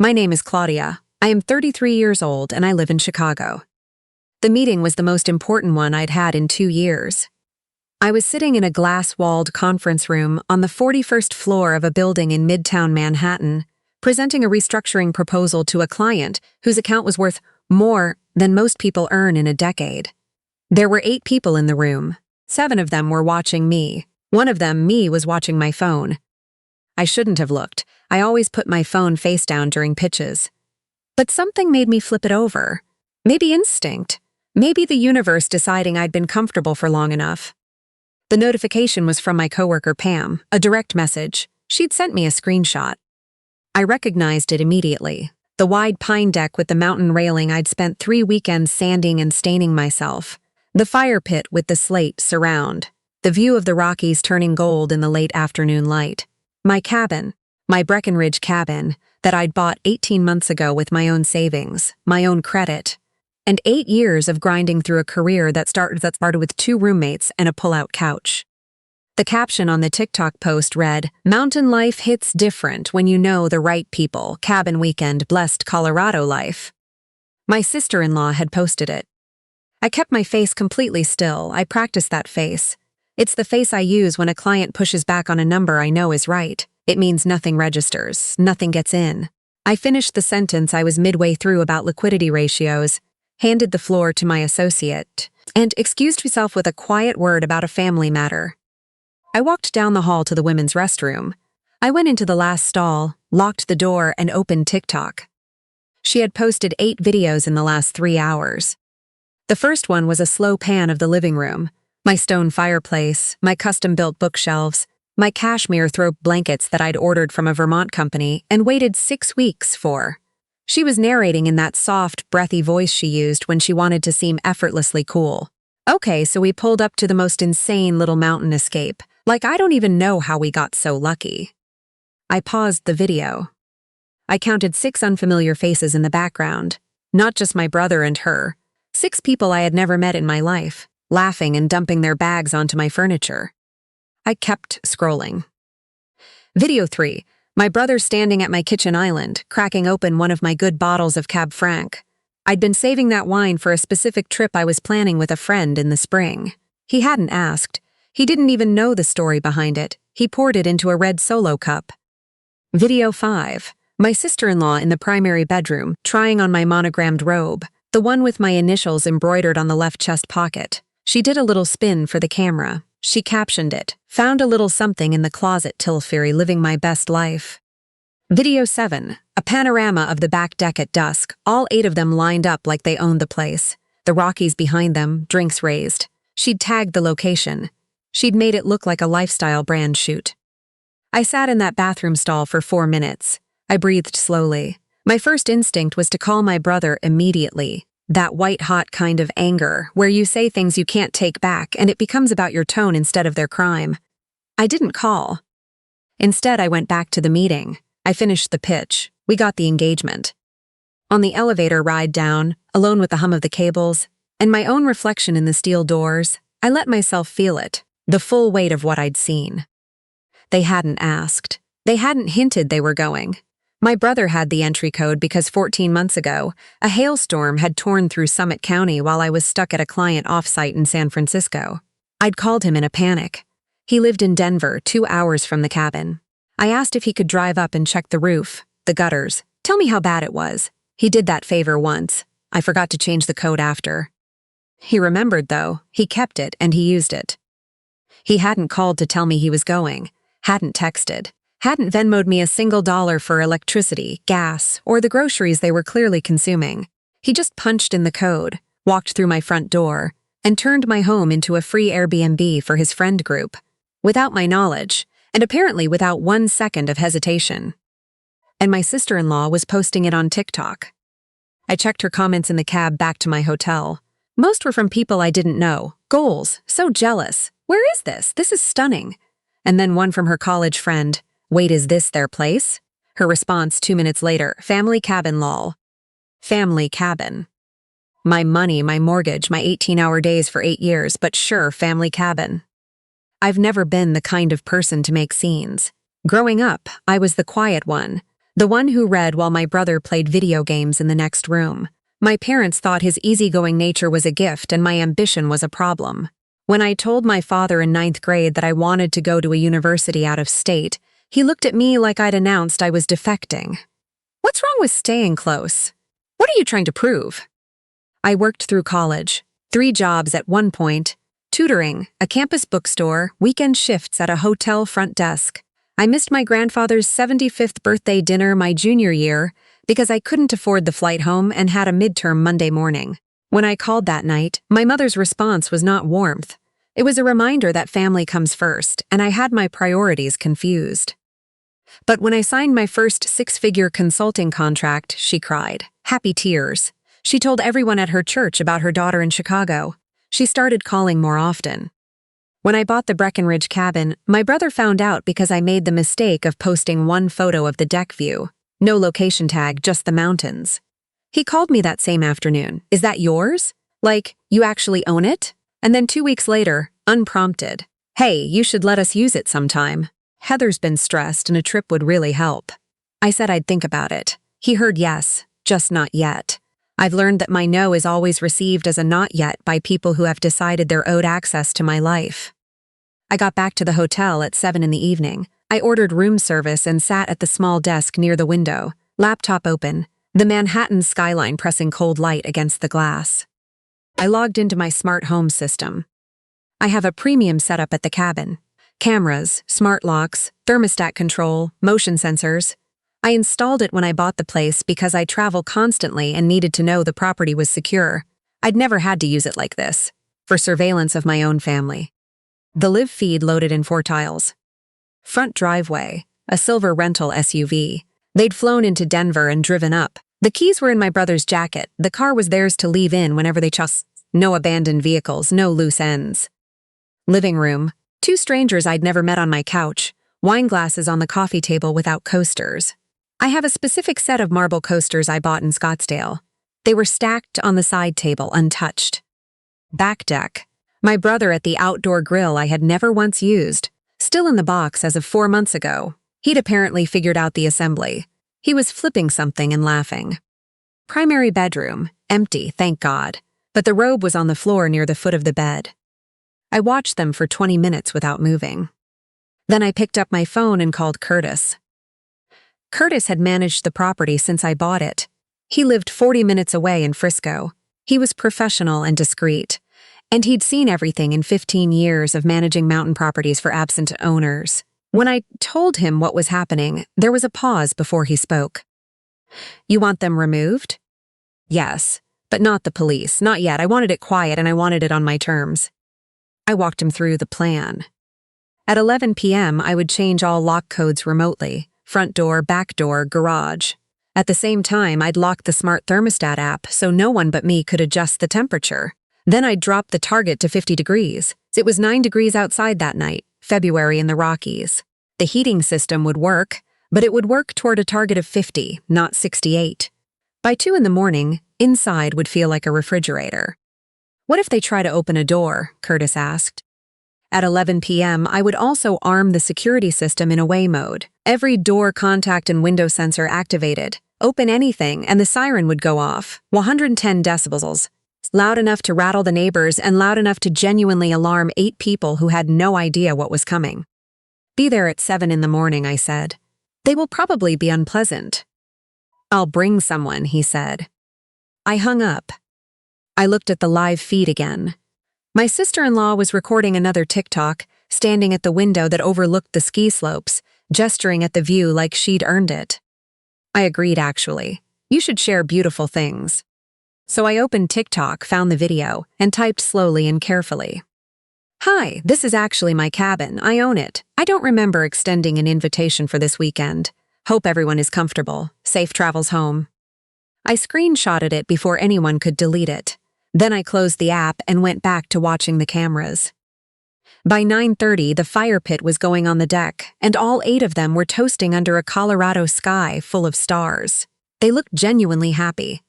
My name is Claudia. I am 33 years old and I live in Chicago. The meeting was the most important one I'd had in 2 years. I was sitting in a glass-walled conference room on the 41st floor of a building in Midtown Manhattan, presenting a restructuring proposal to a client whose account was worth more than most people earn in a decade. There were 8 people in the room. 7 of them were watching me. One of them, me, was watching my phone. I shouldn't have looked. I always put my phone face down during pitches. But something made me flip it over. Maybe instinct. Maybe the universe deciding I'd been comfortable for long enough. The notification was from my coworker Pam, a direct message. She'd sent me a screenshot. I recognized it immediately. The wide pine deck with the mountain railing I'd spent 3 weekends sanding and staining myself. The fire pit with the slate surround. The view of the Rockies turning gold in the late afternoon light. My cabin, my Breckenridge cabin, that I'd bought 18 months ago with my own savings, my own credit, and 8 years of grinding through a career that started with 2 roommates and a pull-out couch. The caption on the TikTok post read, "Mountain life hits different when you know the right people, cabin weekend, blessed Colorado life." My sister-in-law had posted it. I kept my face completely still. I practiced that face. It's the face I use when a client pushes back on a number I know is right. It means nothing registers, nothing gets in. I finished the sentence I was midway through about liquidity ratios, handed the floor to my associate, and excused myself with a quiet word about a family matter. I walked down the hall to the women's restroom. I went into the last stall, locked the door, and opened TikTok. She had posted 8 videos in the last 3 hours. The first one was a slow pan of the living room. My stone fireplace, my custom-built bookshelves, my cashmere throw blankets that I'd ordered from a Vermont company and waited 6 weeks for. She was narrating in that soft, breathy voice she used when she wanted to seem effortlessly cool. Okay, so we pulled up to the most insane little mountain escape. Like, I don't even know how we got so lucky. I paused the video. I counted 6 unfamiliar faces in the background. Not just my brother and her. 6 people I had never met in my life, laughing and dumping their bags onto my furniture. I kept scrolling. Video 3. My brother standing at my kitchen island, cracking open one of my good bottles of Cab Franc. I'd been saving that wine for a specific trip I was planning with a friend in the spring. He hadn't asked. He didn't even know the story behind it. He poured it into a red Solo cup. Video 5. My sister-in-law in the primary bedroom, trying on my monogrammed robe, the one with my initials embroidered on the left chest pocket. She did a little spin for the camera. She captioned it, "Found a little something in the closet, Tilfairy, living my best life." Video 7. A panorama of the back deck at dusk, all 8 of them lined up like they owned the place. The Rockies behind them, drinks raised. She'd tagged the location. She'd made it look like a lifestyle brand shoot. I sat in that bathroom stall for 4 minutes. I breathed slowly. My first instinct was to call my brother immediately. That white-hot kind of anger, where you say things you can't take back and it becomes about your tone instead of their crime. I didn't call. Instead, I went back to the meeting. I finished the pitch. We got the engagement. On the elevator ride down, alone with the hum of the cables, and my own reflection in the steel doors, I let myself feel it, the full weight of what I'd seen. They hadn't asked. They hadn't hinted they were going. My brother had the entry code because 14 months ago, a hailstorm had torn through Summit County while I was stuck at a client offsite in San Francisco. I'd called him in a panic. He lived in Denver, 2 hours from the cabin. I asked if he could drive up and check the roof, the gutters, tell me how bad it was. He did that favor once. I forgot to change the code after. He remembered, though. He kept it, and he used it. He hadn't called to tell me he was going, hadn't texted. Hadn't Venmo'd me a single dollar for electricity, gas, or the groceries they were clearly consuming. He just punched in the code, walked through my front door, and turned my home into a free Airbnb for his friend group, without my knowledge, and apparently without 1 second of hesitation. And my sister-in-law was posting it on TikTok. I checked her comments in the cab back to my hotel. Most were from people I didn't know. Goals, so jealous. Where is this? This is stunning. And then one from her college friend. Wait, is this their place? Her response 2 minutes later, family cabin lol. Family cabin. My money, my mortgage, my 18-hour days for 8 years, but sure, family cabin. I've never been the kind of person to make scenes. Growing up, I was the quiet one, The one who read while my brother played video games in the next room. My parents thought his easygoing nature was a gift and my ambition was a problem. When I told my father in 9th grade that I wanted to go to a university out of state, he looked at me like I'd announced I was defecting. What's wrong with staying close? What are you trying to prove? I worked through college, 3 jobs at one point, tutoring, a campus bookstore, weekend shifts at a hotel front desk. I missed my grandfather's 75th birthday dinner my junior year because I couldn't afford the flight home and had a midterm Monday morning. When I called that night, my mother's response was not warmth. It was a reminder that family comes first, and I had my priorities confused. But when I signed my first 6-figure consulting contract, she cried. Happy tears. She told everyone at her church about her daughter in Chicago. She started calling more often. When I bought the Breckenridge cabin, my brother found out because I made the mistake of posting one photo of the deck view. No location tag, just the mountains. He called me that same afternoon. Is that yours? Like, you actually own it? And then 2 weeks later, unprompted. Hey, you should let us use it sometime. Heather's been stressed and a trip would really help. I said I'd think about it. He heard yes, just not yet. I've learned that my no is always received as a not yet by people who have decided they're owed access to my life. I got back to the hotel at 7 in the evening. I ordered room service and sat at the small desk near the window, laptop open, the Manhattan skyline pressing cold light against the glass. I logged into my smart home system. I have a premium setup at the cabin. Cameras, smart locks, thermostat control, motion sensors. I installed it when I bought the place because I travel constantly and needed to know the property was secure. I'd never had to use it like this, for surveillance of my own family. The live feed loaded in 4 tiles. Front driveway, a silver rental SUV. They'd flown into Denver and driven up. The keys were in my brother's jacket. The car was theirs to leave in whenever they chose. No abandoned vehicles, no loose ends. Living room, 2 strangers I'd never met on my couch, wine glasses on the coffee table without coasters. I have a specific set of marble coasters I bought in Scottsdale. They were stacked on the side table, untouched. Back deck. My brother at the outdoor grill I had never once used, still in the box as of 4 months ago. He'd apparently figured out the assembly. He was flipping something and laughing. Primary bedroom, empty, thank God, but the robe was on the floor near the foot of the bed. I watched them for 20 minutes without moving. Then I picked up my phone and called Curtis. Curtis had managed the property since I bought it. He lived 40 minutes away in Frisco. He was professional and discreet, and he'd seen everything in 15 years of managing mountain properties for absent owners. When I told him what was happening, there was a pause before he spoke. You want them removed? Yes, but not the police, not yet. I wanted it quiet and I wanted it on my terms. I walked him through the plan. At 11 p.m., I would change all lock codes remotely. Front door, back door, garage. At the same time, I'd lock the smart thermostat app so no one but me could adjust the temperature. Then I'd drop the target to 50 degrees. It was 9 degrees outside that night, February in the Rockies. The heating system would work, but it would work toward a target of 50, not 68. By 2 in the morning, inside would feel like a refrigerator. What if they try to open a door? Curtis asked. At 11 p.m., I would also arm the security system in away mode. Every door contact and window sensor activated. Open anything, and the siren would go off. 110 decibels. Loud enough to rattle the neighbors and loud enough to genuinely alarm 8 people who had no idea what was coming. Be there at 7 in the morning, I said. They will probably be unpleasant. I'll bring someone, he said. I hung up. I looked at the live feed again. My sister-in-law was recording another TikTok, standing at the window that overlooked the ski slopes, gesturing at the view like she'd earned it. I agreed, actually. You should share beautiful things. So I opened TikTok, found the video, and typed slowly and carefully. Hi, this is actually my cabin. I own it. I don't remember extending an invitation for this weekend. Hope everyone is comfortable. Safe travels home. I screenshotted it before anyone could delete it. Then I closed the app and went back to watching the cameras. By 9:30, the fire pit was going on the deck, and all 8 of them were toasting under a Colorado sky full of stars. They looked genuinely happy.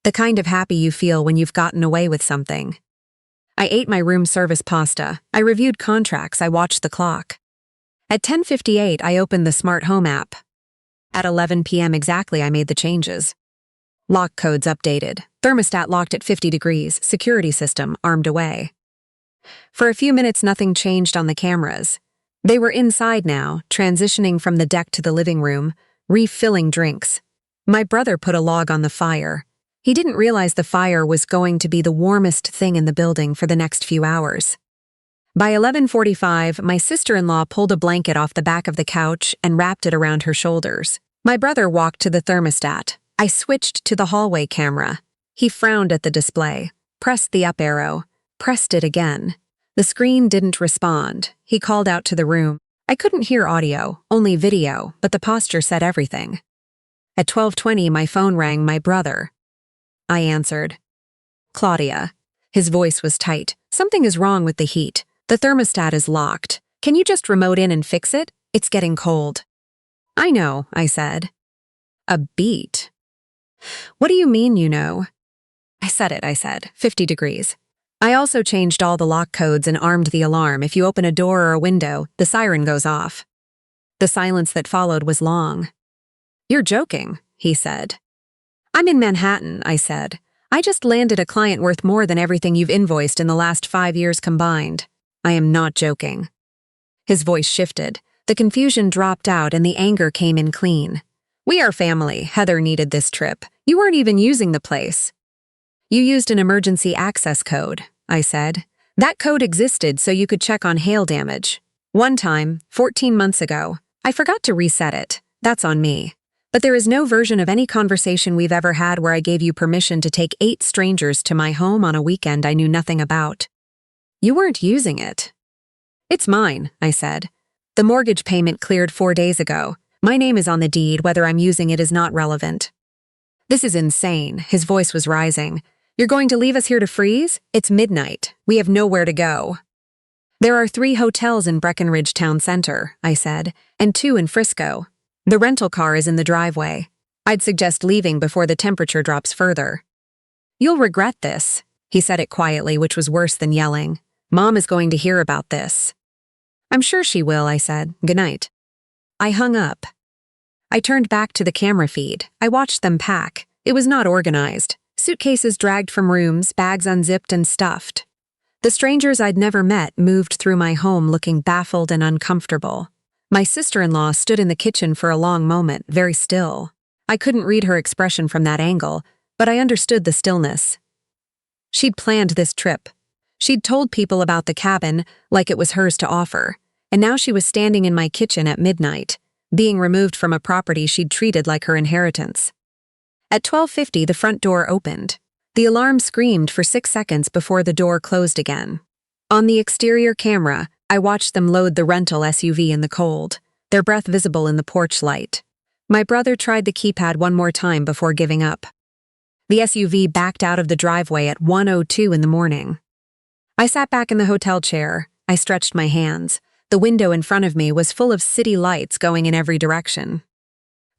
The kind of happy you feel when you've gotten away with something. I ate my room service pasta. I reviewed contracts. I watched the clock. At 10:58, I opened the smart home app. At 11 p.m. exactly, I made the changes. Lock codes updated. Thermostat locked at 50 degrees. Security system armed away. For a few minutes, nothing changed on the cameras. They were inside now, transitioning from the deck to the living room, refilling drinks. My brother put a log on the fire. He didn't realize the fire was going to be the warmest thing in the building for the next few hours. By 11:45, my sister-in-law pulled a blanket off the back of the couch and wrapped it around her shoulders. My brother walked to the thermostat. I switched to the hallway camera. He frowned at the display, pressed the up arrow, pressed it again. The screen didn't respond. He called out to the room. I couldn't hear audio, only video, but the posture said everything. At 12:20, my phone rang. My brother. I answered. Claudia. His voice was tight. Something is wrong with the heat. The thermostat is locked. Can you just remote in and fix it? It's getting cold. I know, I said. A beat. What do you mean, you know? I said, 50 degrees. I also changed all the lock codes and armed the alarm. If you open a door or a window, the siren goes off. The silence that followed was long. You're joking, he said. I'm in Manhattan, I said. I just landed a client worth more than everything you've invoiced in the last 5 years combined. I am not joking. His voice shifted. The confusion dropped out and the anger came in clean. We are family. Heather needed this trip. You weren't even using the place. You used an emergency access code, I said. That code existed so you could check on hail damage. One time, 14 months ago, I forgot to reset it. That's on me. But there is no version of any conversation we've ever had where I gave you permission to take 8 strangers to my home on a weekend I knew nothing about. You weren't using it. It's mine, I said. The mortgage payment cleared 4 days ago. My name is on the deed. Whether I'm using it is not relevant. This is insane. His voice was rising. You're going to leave us here to freeze? It's midnight. We have nowhere to go. There are 3 hotels in Breckenridge town center, I said, and 2 in Frisco. The rental car is in the driveway. I'd suggest leaving before the temperature drops further. You'll regret this. He said it quietly, which was worse than yelling. Mom is going to hear about this. I'm sure she will, I said. Good night. I hung up. I turned back to the camera feed. I watched them pack. It was not organized. Suitcases dragged from rooms, bags unzipped and stuffed. The strangers I'd never met moved through my home looking baffled and uncomfortable. My sister-in-law stood in the kitchen for a long moment, very still. I couldn't read her expression from that angle, but I understood the stillness. She'd planned this trip. She'd told people about the cabin like it was hers to offer, and now she was standing in my kitchen at midnight, being removed from a property she'd treated like her inheritance. At 12:50, the front door opened. The alarm screamed for 6 seconds before the door closed again. On the exterior camera, I watched them load the rental SUV in the cold, their breath visible in the porch light. My brother tried the keypad one more time before giving up. The SUV backed out of the driveway at 1:02 in the morning. I sat back in the hotel chair. I stretched my hands. The window in front of me was full of city lights going in every direction.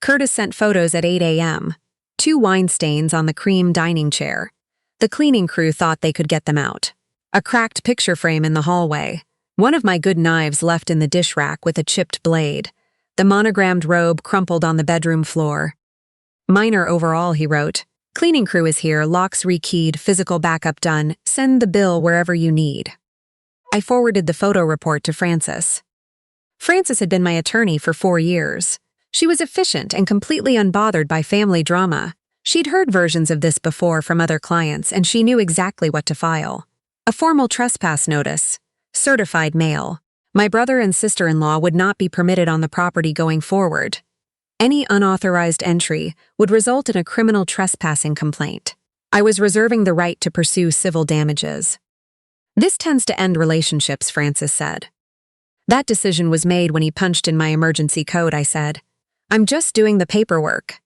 Curtis sent photos at 8 a.m. 2 wine stains on the cream dining chair. The cleaning crew thought they could get them out. A cracked picture frame in the hallway. One of my good knives left in the dish rack with a chipped blade. The monogrammed robe crumpled on the bedroom floor. Minor overall, he wrote. Cleaning crew is here, locks rekeyed, physical backup done. Send the bill wherever you need. I forwarded the photo report to Frances. Frances had been my attorney for 4 years. She was efficient and completely unbothered by family drama. She'd heard versions of this before from other clients, and she knew exactly what to file. A formal trespass notice. Certified mail. My brother and sister-in-law would not be permitted on the property going forward. Any unauthorized entry would result in a criminal trespassing complaint. I was reserving the right to pursue civil damages. This tends to end relationships, Frances said. That decision was made when he punched in my emergency code, I said. I'm just doing the paperwork.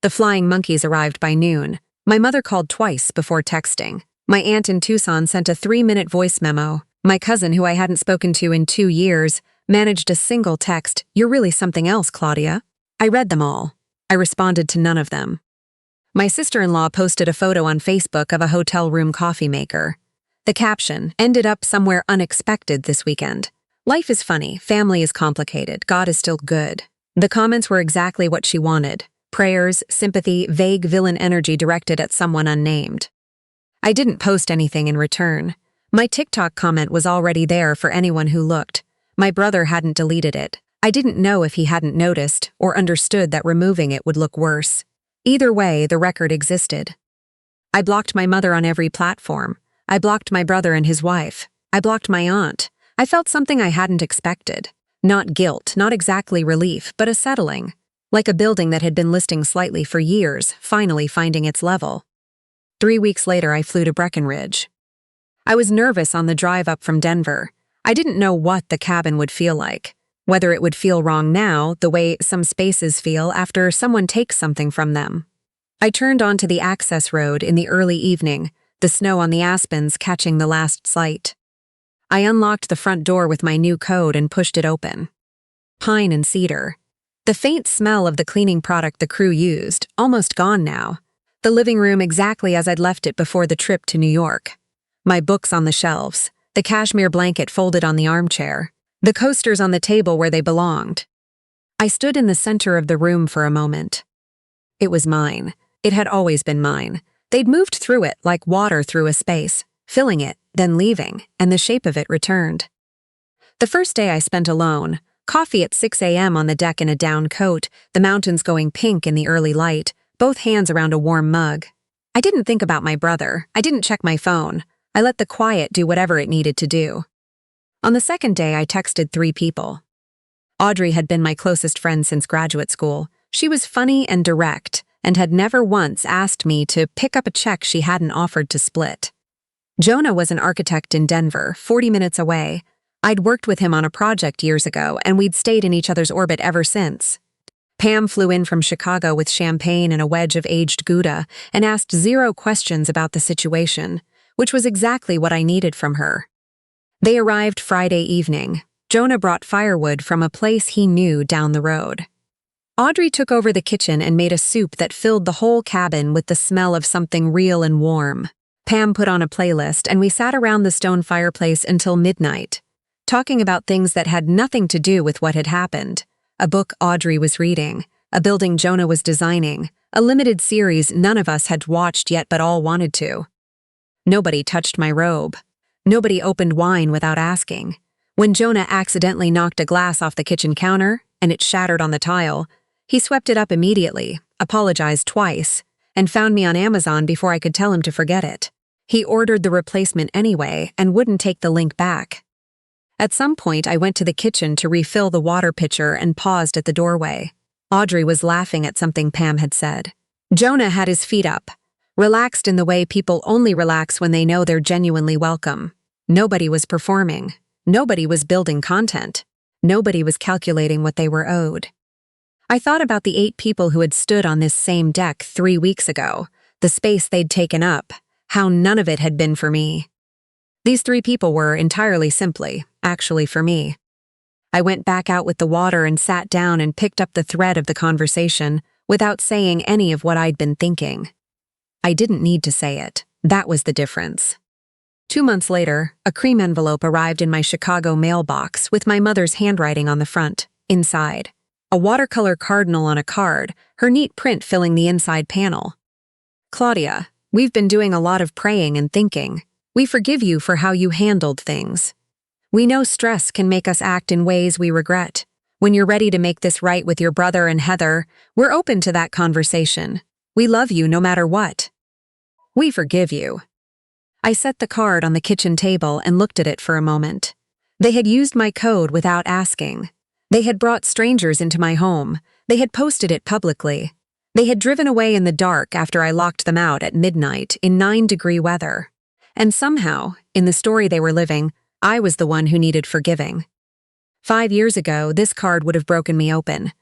The flying monkeys arrived by noon. My mother called twice before texting. My aunt in Tucson sent a 3-minute voice memo. My cousin, who I hadn't spoken to in 2 years, managed a single text, "You're really something else, Claudia." I read them all. I responded to none of them. My sister-in-law posted a photo on Facebook of a hotel room coffee maker. The caption, "Ended up somewhere unexpected this weekend. Life is funny, family is complicated, God is still good." The comments were exactly what she wanted: prayers, sympathy, vague villain energy directed at someone unnamed. I didn't post anything in return. My TikTok comment was already there for anyone who looked. My brother hadn't deleted it. I didn't know if he hadn't noticed or understood that removing it would look worse. Either way, the record existed. I blocked my mother on every platform. I blocked my brother and his wife. I blocked my aunt. I felt something I hadn't expected. Not guilt, not exactly relief, but a settling. Like a building that had been listing slightly for years, finally finding its level. 3 weeks later, I flew to Breckenridge. I was nervous on the drive up from Denver. I didn't know what the cabin would feel like. Whether it would feel wrong now, the way some spaces feel after someone takes something from them. I turned onto the access road in the early evening, the snow on the aspens catching the last sight. I unlocked the front door with my new code and pushed it open. Pine and cedar. The faint smell of the cleaning product the crew used, almost gone now. The living room exactly as I'd left it before the trip to New York. My books on the shelves, the cashmere blanket folded on the armchair, the coasters on the table where they belonged. I stood in the center of the room for a moment. It was mine. It had always been mine. They'd moved through it like water through a space, filling it, then leaving, and the shape of it returned. The first day I spent alone, coffee at 6 a.m. on the deck in a down coat, the mountains going pink in the early light, both hands around a warm mug. I didn't think about my brother. I didn't check my phone. I let the quiet do whatever it needed to do. On the second day, I texted 3 people. Audrey had been my closest friend since graduate school. She was funny and direct, and had never once asked me to pick up a check she hadn't offered to split. Jonah was an architect in Denver, 40 minutes away. I'd worked with him on a project years ago, and we'd stayed in each other's orbit ever since. Pam flew in from Chicago with champagne and a wedge of aged Gouda and asked 0 questions about the situation, which was exactly what I needed from her. They arrived Friday evening. Jonah brought firewood from a place he knew down the road. Audrey took over the kitchen and made a soup that filled the whole cabin with the smell of something real and warm. Pam put on a playlist and we sat around the stone fireplace until midnight, talking about things that had nothing to do with what had happened. A book Audrey was reading, a building Jonah was designing, a limited series none of us had watched yet but all wanted to. Nobody touched my robe. Nobody opened wine without asking. When Jonah accidentally knocked a glass off the kitchen counter and it shattered on the tile, he swept it up immediately, apologized twice, and found me on Amazon before I could tell him to forget it. He ordered the replacement anyway and wouldn't take the link back. At some point, I went to the kitchen to refill the water pitcher and paused at the doorway. Audrey was laughing at something Pam had said. Jonah had his feet up, relaxed in the way people only relax when they know they're genuinely welcome. Nobody was performing. Nobody was building content. Nobody was calculating what they were owed. I thought about the 8 people who had stood on this same deck 3 weeks ago, the space they'd taken up, how none of it had been for me. These 3 people were, entirely simply, actually for me. I went back out with the water and sat down and picked up the thread of the conversation without saying any of what I'd been thinking. I didn't need to say it. That was the difference. 2 months later, a cream envelope arrived in my Chicago mailbox with my mother's handwriting on the front, inside. A watercolor cardinal on a card, her neat print filling the inside panel. Claudia, we've been doing a lot of praying and thinking. We forgive you for how you handled things. We know stress can make us act in ways we regret. When you're ready to make this right with your brother and Heather, we're open to that conversation. We love you no matter what. We forgive you. I set the card on the kitchen table and looked at it for a moment. They had used my code without asking. They had brought strangers into my home. They had posted it publicly. They had driven away in the dark after I locked them out at midnight in 9-degree weather. And somehow, in the story they were living, I was the one who needed forgiving. 5 years ago, this card would have broken me open.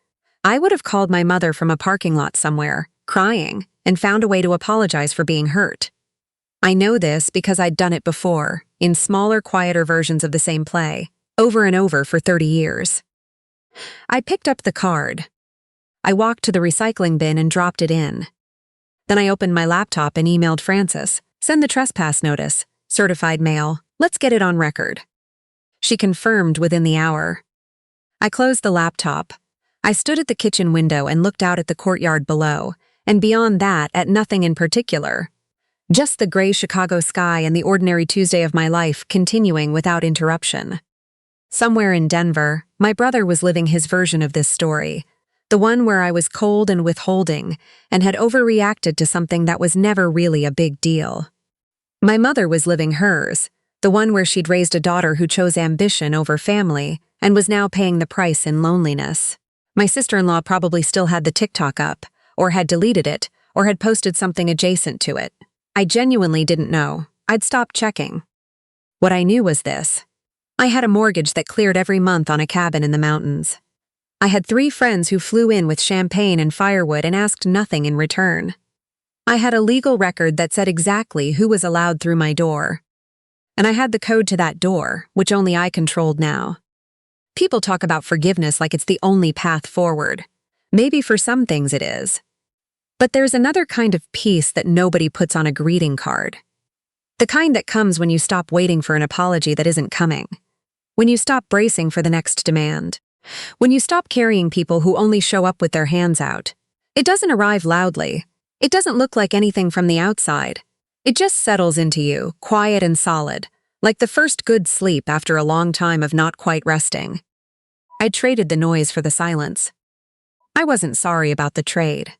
I would have called my mother from a parking lot somewhere, crying, and found a way to apologize for being hurt. I know this because I'd done it before, in smaller, quieter versions of the same play, over and over for 30 years. I picked up the card. I walked to the recycling bin and dropped it in. Then I opened my laptop and emailed Frances, "Send the trespass notice, certified mail, let's get it on record." She confirmed within the hour. I closed the laptop. I stood at the kitchen window and looked out at the courtyard below, and beyond that, at nothing in particular. Just the gray Chicago sky and the ordinary Tuesday of my life continuing without interruption. Somewhere in Denver, my brother was living his version of this story, the one where I was cold and withholding and had overreacted to something that was never really a big deal. My mother was living hers, the one where she'd raised a daughter who chose ambition over family and was now paying the price in loneliness. My sister-in-law probably still had the TikTok up, or had deleted it, or had posted something adjacent to it. I genuinely didn't know. I'd stopped checking. What I knew was this. I had a mortgage that cleared every month on a cabin in the mountains. I had 3 friends who flew in with champagne and firewood and asked nothing in return. I had a legal record that said exactly who was allowed through my door. And I had the code to that door, which only I controlled now. People talk about forgiveness like it's the only path forward. Maybe for some things it is. But there's another kind of peace that nobody puts on a greeting card. The kind that comes when you stop waiting for an apology that isn't coming. When you stop bracing for the next demand. When you stop carrying people who only show up with their hands out. It doesn't arrive loudly. It doesn't look like anything from the outside. It just settles into you, quiet and solid, like the first good sleep after a long time of not quite resting. I traded the noise for the silence. I wasn't sorry about the trade.